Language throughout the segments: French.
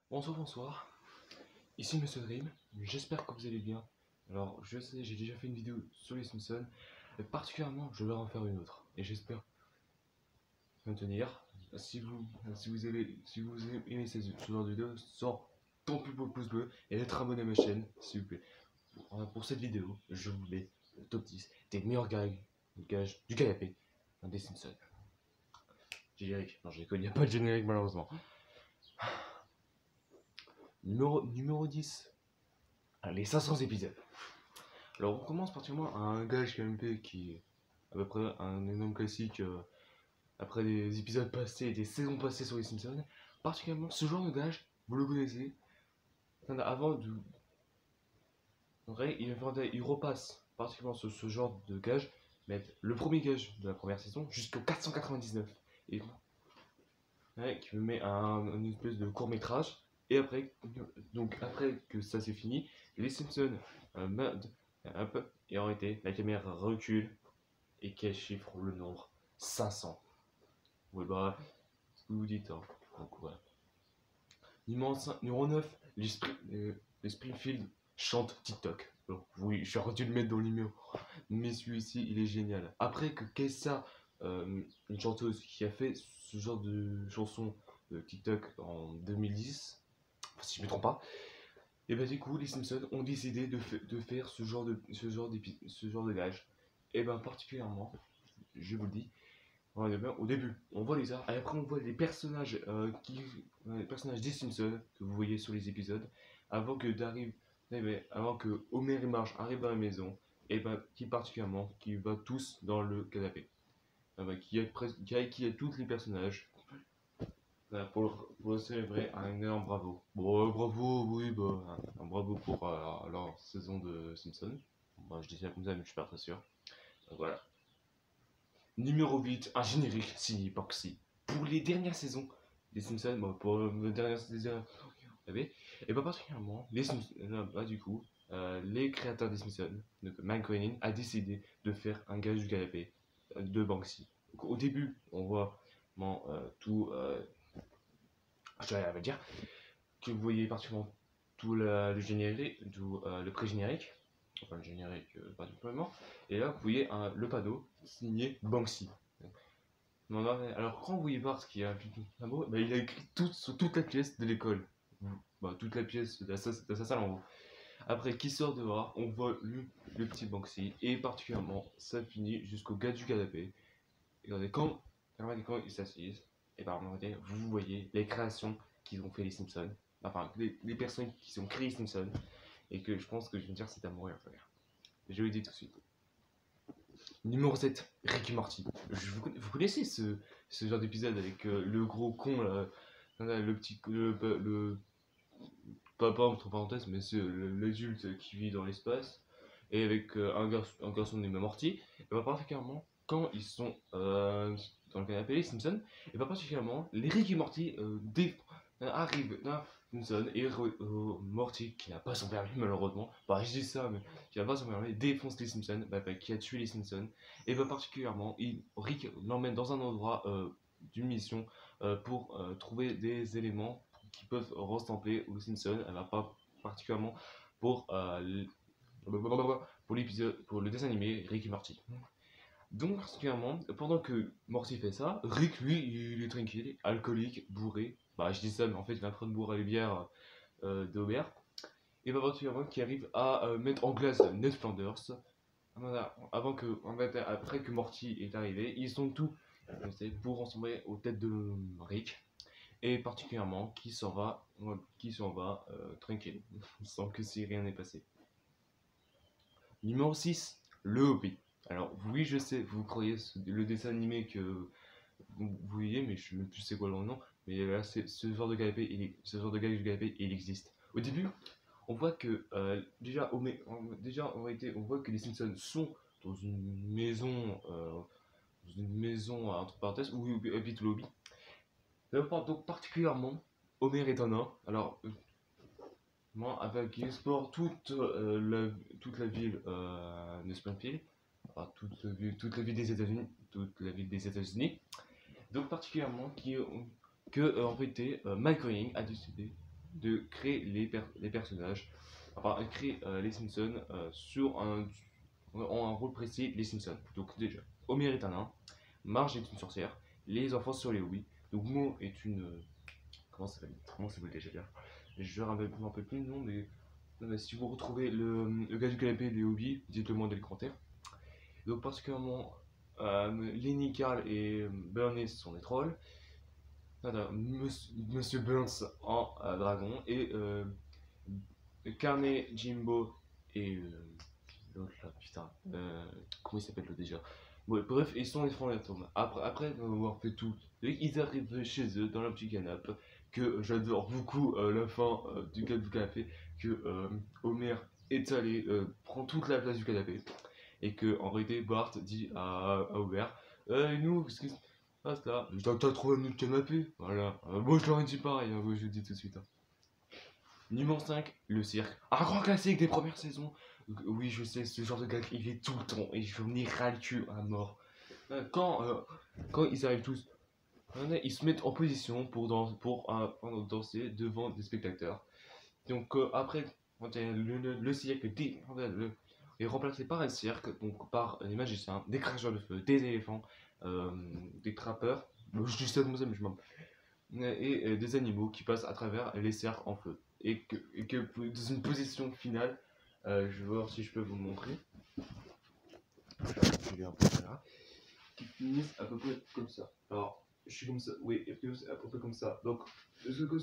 Bonsoir, bonsoir. Ici Monsieur Dream. J'espère que vous allez bien. Alors, je sais, j'ai déjà fait une vidéo sur les Simpsons. Et particulièrement, je vais en faire une autre. Et j'espère maintenir. Si vous aimez ce genre de vidéo, sort ton plus beau pouce bleu et être abonné à ma chaîne, s'il vous plaît. Pour cette vidéo, je vous mets le top 10 des meilleurs gages du canapé des Simpsons. Générique. Non, je déconne, il n'y a pas de générique malheureusement. Numéro 10. Les 500 épisodes. Alors on commence particulièrement à un gage KMP qui est à peu près un énorme classique après des épisodes passés et des saisons passées sur les Simpsons. Particulièrement ce genre de gage, vous le connaissez. Avant de... En vrai, il repasse particulièrement ce genre de gage, mais le premier gage de la première saison jusqu'au 499. Et ouais, qui me met une espèce de court métrage. Et après, donc après que ça c'est fini, les Simpsons meurent un peu et en réalité la caméra recule et qu'elle chiffre le nombre 500. Ouais, bah, ce que vous dites, hein. Donc, voilà. Numéro 9, les Springfield chantent TikTok. Donc, oui, j'aurais dû le mettre dans le numéro. Mais celui-ci, il est génial. Après que Kessa, une chanteuse qui a fait ce genre de chanson de TikTok en 2010, si je ne me trompe pas, et bah du coup, les Simpsons ont décidé de faire ce genre de gage. Et ben particulièrement, je vous le dis, au début, on voit les arts, et après on voit les personnages des Simpsons que vous voyez sur les épisodes, avant que Homer et Marge arrivent à la maison, et ben qui va tous dans le canapé, qui a tous les personnages. Pour le célébrer, un énorme bravo. Bon, bravo, oui, bah, un bravo pour leur saison de Simpsons. Bon, je dis ça comme ça, mais je suis pas très sûr. Donc, voilà. Numéro 8, un générique signé Boxy. Pour les dernières saisons des Simpsons, bon, pour les dernières saisons, et pas particulièrement, les Simpsons, bah, du coup, les créateurs des Simpsons, donc Mike Groening, a décidé de faire un gage du canapé de Banksy. Donc, au début, on voit tout, je vais dire, que vous voyez particulièrement tout le générique, tout le pré-générique, enfin le générique particulièrement, et là vous voyez le panneau signé Banksy. Alors quand vous voyez Bart qui a un mot, bah, il a écrit sur toute la pièce de l'école. Bah, toute la pièce de sa salle en haut. Après, qui sort dehors, on voit le petit Banksy, et particulièrement, ça finit jusqu'au gars du canapé. Et quand ils s'assisent, et bah, vous voyez les créations qu'ils ont fait les Simpsons, enfin, les personnes qui ont créé les Simpsons, et que je pense que je vais me dire c'est à mourir de rire. Je le dis tout de suite. Numéro 7, Ricky Morty. Vous connaissez ce genre d'épisode avec le gros con, là, le petit. Pas entre parenthèses, mais c'est l'adulte qui vit dans l'espace, et avec un garçon nommé Morty, et pas particulièrement quand ils sont dans le canapé, les Simpsons, et pas particulièrement les Ricky Morty arrivent dans Simpson et Morty, qui n'a pas son permis malheureusement, bah je dis ça, mais qui n'a pas son permis, défonce les Simpsons, qui a tué les Simpsons, et pas particulièrement, Rick l'emmène dans un endroit d'une mission pour trouver des éléments qui peuvent ressembler aux Simpsons. Elle va pas particulièrement pour pour le dessin animé Rick et Morty. Donc particulièrement, pendant que Morty fait ça, Rick lui il est tranquille, alcoolique, bourré. Bah je dis ça, mais en fait il est en train de bourrer les bières d'Homer. Et bah particulièrement qui arrive à mettre en glace Ned Flanders. Après que Morty est arrivé, ils sont tous pour ressembler aux têtes de Rick, et particulièrement qui s'en va tranquille, sans que si rien n'est passé. Numéro 6, le Hobbit. Alors oui, je sais, vous croyez le dessin animé que vous voyez, mais je ne sais même plus c'est quoi le nom, mais là, ce genre de ce genre de gars du canapé, il existe. Au début, on voit que déjà en réalité, on voit que les Simpsons sont dans une maison entre parenthèses où habite le Hobbit. Donc particulièrement, Homer est un nain. Alors, moi, avec qui explore toute la ville de Springfield, enfin, toute la ville des États-Unis, Donc particulièrement en réalité, Mike Groening a décidé de créer les personnages, enfin créer les Simpsons en un rôle précis, les Simpsons. Donc déjà, Homer est un nain, Marge est une sorcière, les enfants sont les Wii, donc Mo est une... comment ça s'appelle déjà bien? Je ne me rappelle plus le nom, mais si vous retrouvez le gars du canapé des hobbies, dites-le moi dans les commentaires. Donc particulièrement, Lenny, Carl et Bernie sont des trolls. Voilà, Monsieur Burns en dragon et Carney, Jimbo et l'autre là, putain, comment il s'appelle l'autre déjà? Ouais, bref, ils sont les fantômes. Après avoir fait tout, ils arrivent chez eux dans leur petit canapé. Que j'adore beaucoup la fin du gars du canapé. Que Homer est allé, prend toute la place du canapé. Et que en réalité, Bart dit à Homer nous, qu'est-ce qui se passe là? T'as trouvé un autre canapé? Voilà. Moi, je leur ai dit pareil, hein, moi, je vous dis tout de suite. Hein. Numéro 5, le cirque. Un grand classique des premières saisons. Oui, je sais, ce genre de gag, il est tout le temps. Et je m'y ras le cul à mort. Quand ils arrivent tous, ils se mettent en position pour danser devant des spectateurs. Donc après, quand le cirque est remplacé par un cirque, donc par des magiciens, des cracheurs de feu, des éléphants, des trappeurs, je dis ça comme ça, mais je m'en... Et des animaux qui passent à travers les cercles en feu. Et que dans une position finale, je vais voir si je peux vous montrer. Je vais un peu là. Qui finissent à peu près comme ça. Alors, je suis comme ça, oui, à peu près comme ça. Donc, ceux comme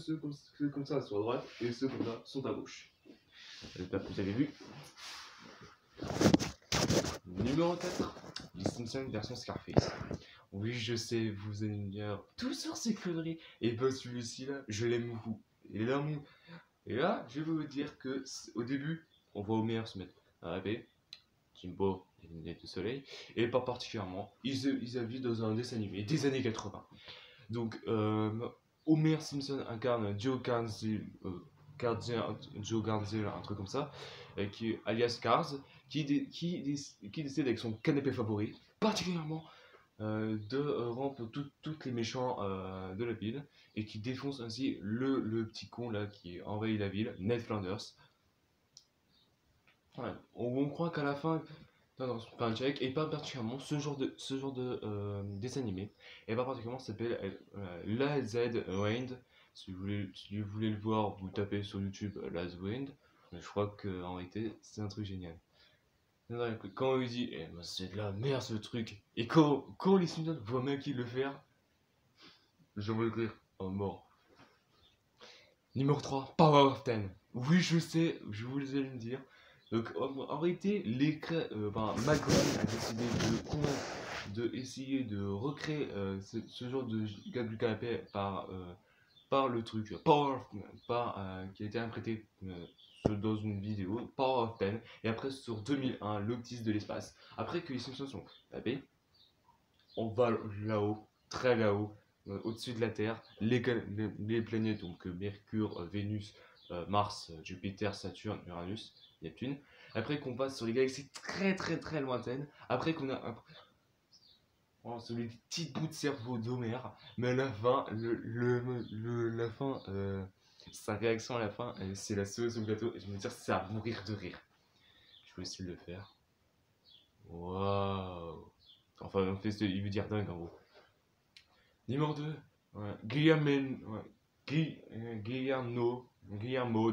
ça sont à droite et ceux comme ça sont à gauche. J'espère que vous avez vu. Numéro 4, les Simpsons version Scarface. Oui, je sais, vous allez me dire tout sur ces conneries. Et ben celui-ci là, je l'aime beaucoup. Et là, je vais vous dire que au début, on voit Homer se mettre à rêver. Jimbo, les lunettes de soleil, et pas particulièrement. Ils habitent dans un dessin animé des années 80. Donc, Homer Simpson incarne Joe Garnzil, un truc comme ça, alias Cars, qui décide avec son canapé favori, particulièrement de rompre toutes les méchants de la ville, et qui défonce ainsi le petit con là qui envahit la ville, Ned Flanders. Ouais, on croit qu'à la fin, non, c'est pas un check, et pas particulièrement ce genre de dessin animé, et pas particulièrement ça s'appelle La Z Wind. Si vous voulez le voir, vous tapez sur YouTube La Z Wind. Je crois qu'en réalité, c'est un truc génial. Quand il dit, eh, ben, c'est de la merde ce truc, et quand les Simpsons voient Mikey le faire, j'ai envie de rire, en mort. Numéro 3, Power of Ten. Oui, je sais, je vous allez me dire. Donc, en réalité, McGraw a décidé de essayer de recréer ce genre de gars du canapé par le truc Power of Ten, qui a été imprêté dans une vidéo, Power of Ten, et après sur 2001, l'Octis de l'espace. Après que les Simpsons sont tapés, on va là-haut, très là-haut, au-dessus de la Terre, les planètes, donc Mercure, Vénus, Mars, Jupiter, Saturne, Uranus, Neptune. Après qu'on passe sur les galaxies très très très lointaines, après qu'on a sur les petits bouts de cerveau d'Homer, mais à la fin, la fin, sa réaction à la fin, c'est la cerise sur le gâteau, et je vais me dire, c'est à mourir de rire. Je vais essayer de le faire. Waouh! Enfin, il veut dire dingue en gros. Numéro 2, ouais. Guillermo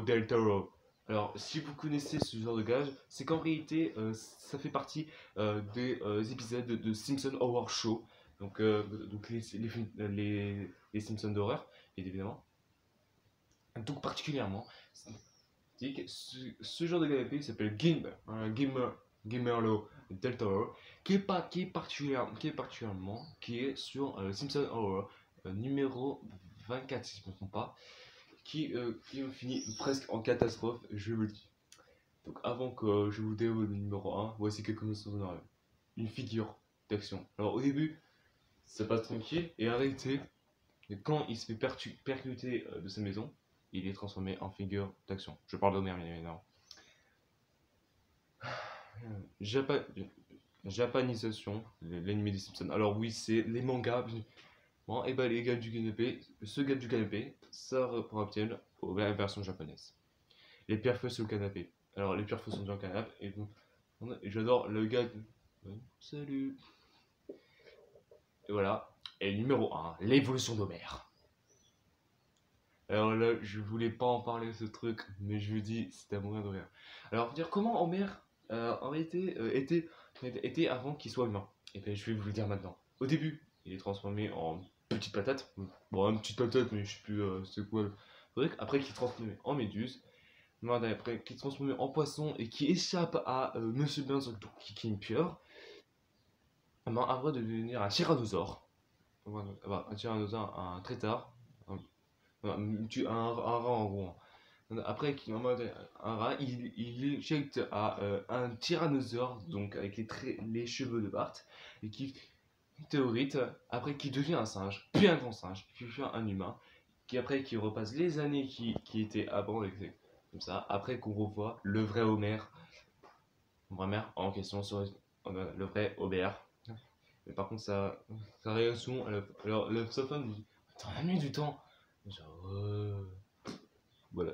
del Toro. Alors, si vous connaissez ce genre de gage, c'est qu'en réalité, ça fait partie des épisodes de Simpson Horror Show. Donc les Simpsons d'horreur, évidemment. Donc, particulièrement, ce genre de canapé s'appelle Guillermo del Toro, qui est sur Simpson Horror numéro 24, si je ne me trompe pas, qui finit presque en catastrophe, je vous le dis. Donc avant que je vous dévoile le numéro 1, voici quelques notions d'honorable. Une figure d'action. Alors au début, ça passe tranquille, et arrêté, quand il se fait percuter de sa maison, il est transformé en figure d'action. Je parle d'Homer, bien évidemment. Japanisation, l'anime des Simpsons. Alors oui, c'est les mangas. Bon, et bah les gars du canapé, ce gars du canapé, ça reprend la version japonaise. Les pierres feuilles sur le canapé. Alors, les pierres feuilles sont dans le canapé. Et donc, j'adore le gars. Salut. Et voilà. Et numéro 1, l'évolution d'Homère. Alors là, je voulais pas en parler de ce truc, mais je vous dis, c'était à mourir de rire. Alors, faut dire comment Homère en réalité était avant qu'il soit humain. Et bien, je vais vous le dire maintenant. Au début, il est transformé en petite patate. Bon, une petite patate, mais je sais plus c'est quoi le truc. Après, qu'il est transformé en méduse. Après, qui est transformé en poisson et qui échappe à Monsieur Burns, qui est une pieuvre. Après de devenir un tyrannosaure. Un tyrannosaure, un traître. Un rat en gros. Après, en mode un rat, il éjecte à un tyrannosaure, donc avec les cheveux de Bart, et qui théorite, après qui devient un singe, puis un grand singe, puis un humain, qui repasse les années qui étaient avant, comme ça, après qu'on revoit le vrai Homer, en question sur le vrai Homer. Mais par contre, sa réaction, sa femme dit t'en as mis du temps. Genre, voilà.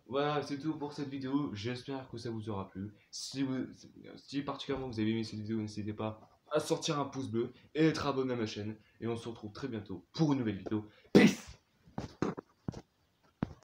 Voilà, c'est tout pour cette vidéo. J'espère que ça vous aura plu. Si particulièrement vous avez aimé cette vidéo, n'hésitez pas à sortir un pouce bleu et être abonné à ma chaîne. Et on se retrouve très bientôt pour une nouvelle vidéo. Peace!